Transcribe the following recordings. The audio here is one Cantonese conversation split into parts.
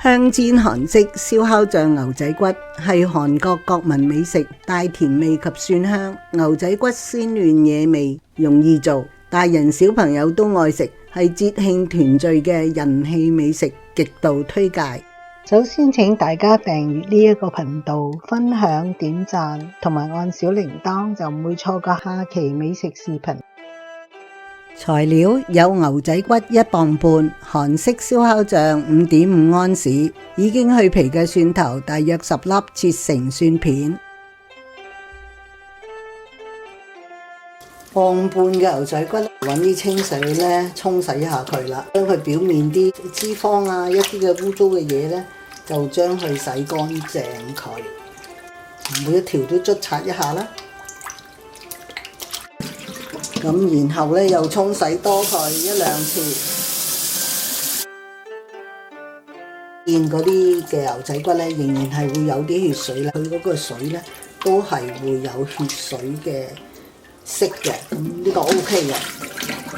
香煎韓式燒烤醬牛仔骨係韓國國民美食，帶甜味及蒜香，牛仔骨鮮嫩惹味，容易做，大人小朋友都愛食，係節慶團聚嘅人氣美食，極度推介。首先請大家訂閱呢一個頻道，分享、點讚同埋按小鈴鐺，就唔會錯過下期美食視頻。材料有牛仔骨1磅半，韓式燒烤醬5.5安士，已經去皮嘅蒜頭大約10粒，切成蒜片。磅半嘅牛仔骨，揾啲清水咧沖洗一下佢啦，將佢表面啲脂肪啊，一啲嘅污糟嘅嘢咧，就將佢洗乾淨佢，每一條都捽擦一下啦。咁然後咧又沖洗多佢1-2次，見嗰啲嘅牛仔骨咧仍然係會有啲血水啦，佢嗰個水咧都係會有血水嘅色嘅，咁呢個 OK 嘅。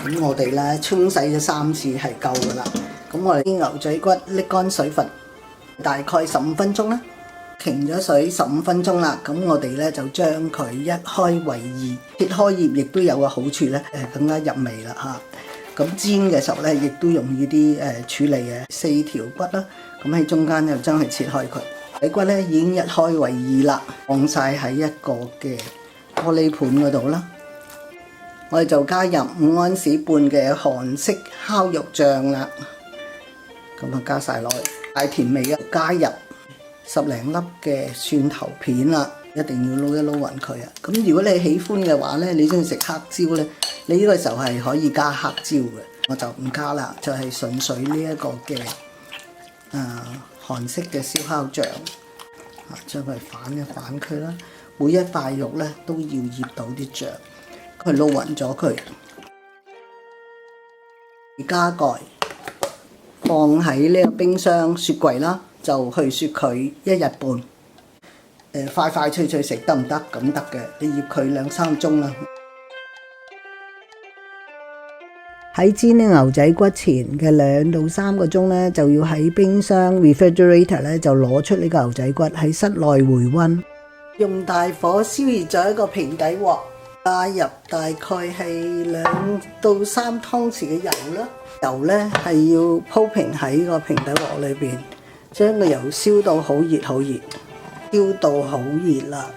咁我哋咧沖洗咗3次係夠噶啦。咁我哋啲牛仔骨瀝乾水分，大概15分鐘啦。停咗水15分鐘啦，咁我哋咧就將佢一開為2，切開葉亦都有個好處咧，更加入味啦嚇。咁煎嘅時候咧，亦都容易啲處理嘅。4條骨啦，咁喺中間就將佢切開佢。底骨咧已經一開為2啦，放晒喺一個嘅玻璃盤嗰度啦。我哋就加入5安士半嘅韓式烤肉醬啦，咁啊加晒落去，帶甜味嘅，加入10零粒嘅蒜頭片啦，一定要撈一撈勻佢啊！咁如果你喜歡嘅話咧，你中意食黑椒咧，你呢個時候係可以加黑椒嘅，我就唔加啦，就係純粹呢一個嘅韓式嘅燒烤醬，將佢反一反佢啦，每一塊肉咧都要醃到啲醬，佢撈勻咗佢，加蓋放喺呢個冰箱雪櫃啦。就去雪佢1日半，快快脆脆食得唔得？咁得嘅，你醃佢2-3鐘啦。喺煎啲牛仔骨前嘅2到3個鐘咧，就要喺冰箱 refrigerator 咧就攞出呢個牛仔骨喺室內回溫。用大火燒熱咗一個平底鑊，加入大概係2到3湯匙嘅油啦。油咧係要鋪平喺個平底鑊裏邊。將個油燒到好熱好熱，燒到好熱啦，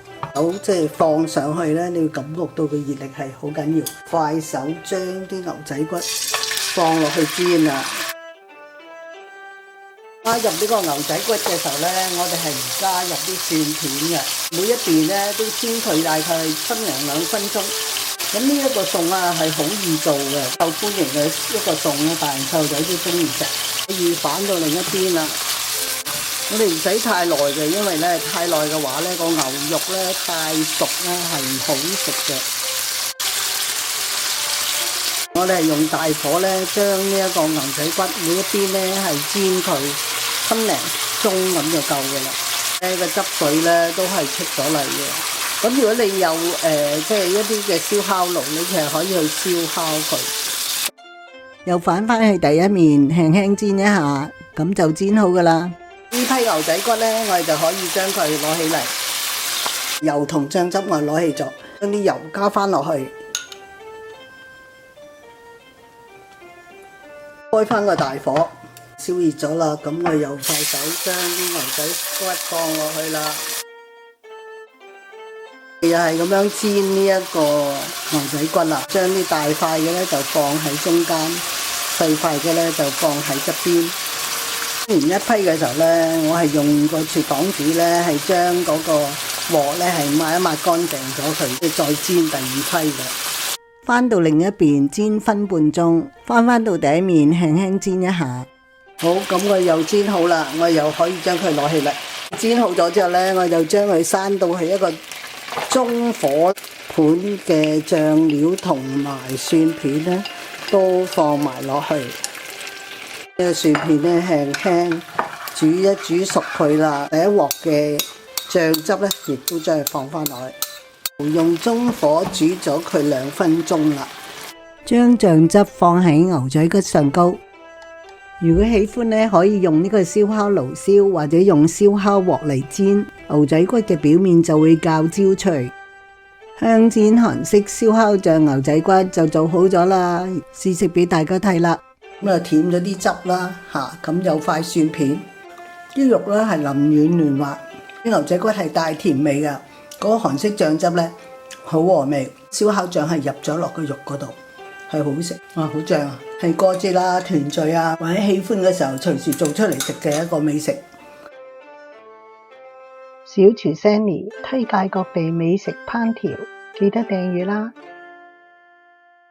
即係放上去咧，你要感覺到個熱力係好緊要。快手將啲牛仔骨放落去煎啦。加入呢個牛仔骨嘅時候咧，我哋係唔加入啲蒜片嘅，每一邊咧都煎佢大概分2分鐘。咁呢一個餸啊係好易做嘅，受歡迎嘅一個餸咧，大人細路仔都中意食。可以反到另一邊啦。我哋唔使太耐嘅，因為咧太耐嘅話咧，個牛肉咧太熟咧係唔好食嘅。我哋係用大火咧，將呢一個牛仔骨每一邊咧係煎佢分0鐘咁就夠嘅啦。個汁水咧都係出咗嚟嘅。咁如果你有即係一啲嘅燒烤爐，你其實可以去燒烤佢。又反翻去第一面，輕輕煎一下，咁就煎好噶啦。呢批牛仔骨咧，我哋就可以將佢攞起嚟，油同醬汁我攞起咗，將啲油加翻落去，開翻個大火，燒熱咗啦，咁我又快手將啲牛仔骨放落去啦，又係咁樣煎呢一個牛仔骨啦，將啲大塊嘅咧就放喺中間，細塊嘅咧就放喺側邊。煎完一批嘅時候咧，我係用個鐵網紙咧，係將嗰個鑊咧係抹一抹乾淨咗佢，再煎第2批嘅。翻到另一邊煎分半鐘，翻到第一面輕輕煎一下。好，咁我又煎好啦，我又可以將佢攞起嚟。煎好咗之後咧，我就將佢閂到係一個中火盤嘅醬料同埋蒜片咧，都放埋落去。呢個蒜片咧輕輕煮一煮熟佢啦，第一鑊嘅醬汁咧亦都將佢放翻落去，用中火煮咗佢2分鐘啦。將醬汁放喺牛仔骨上高，如果喜歡呢，可以用呢個燒烤爐燒，或者用燒烤鑊嚟煎，牛仔骨嘅表面就會較焦脆。香煎韓式燒烤醬牛仔骨就做好咗啦，試食俾大家睇啦。咁啊，舔咗啲汁啦，咁有塊蒜片，啲肉咧係腍軟嫩滑，啲牛仔骨係帶甜味噶，嗰個韓式醬汁咧好和味，燒烤醬係入咗落個肉嗰度，係好食，好正啊！係過節啦、團聚啊，或者喜歡嘅時候隨時做出嚟食嘅一個美食。小廚 Sanny 推介各地美食烹調，記得訂閱啦！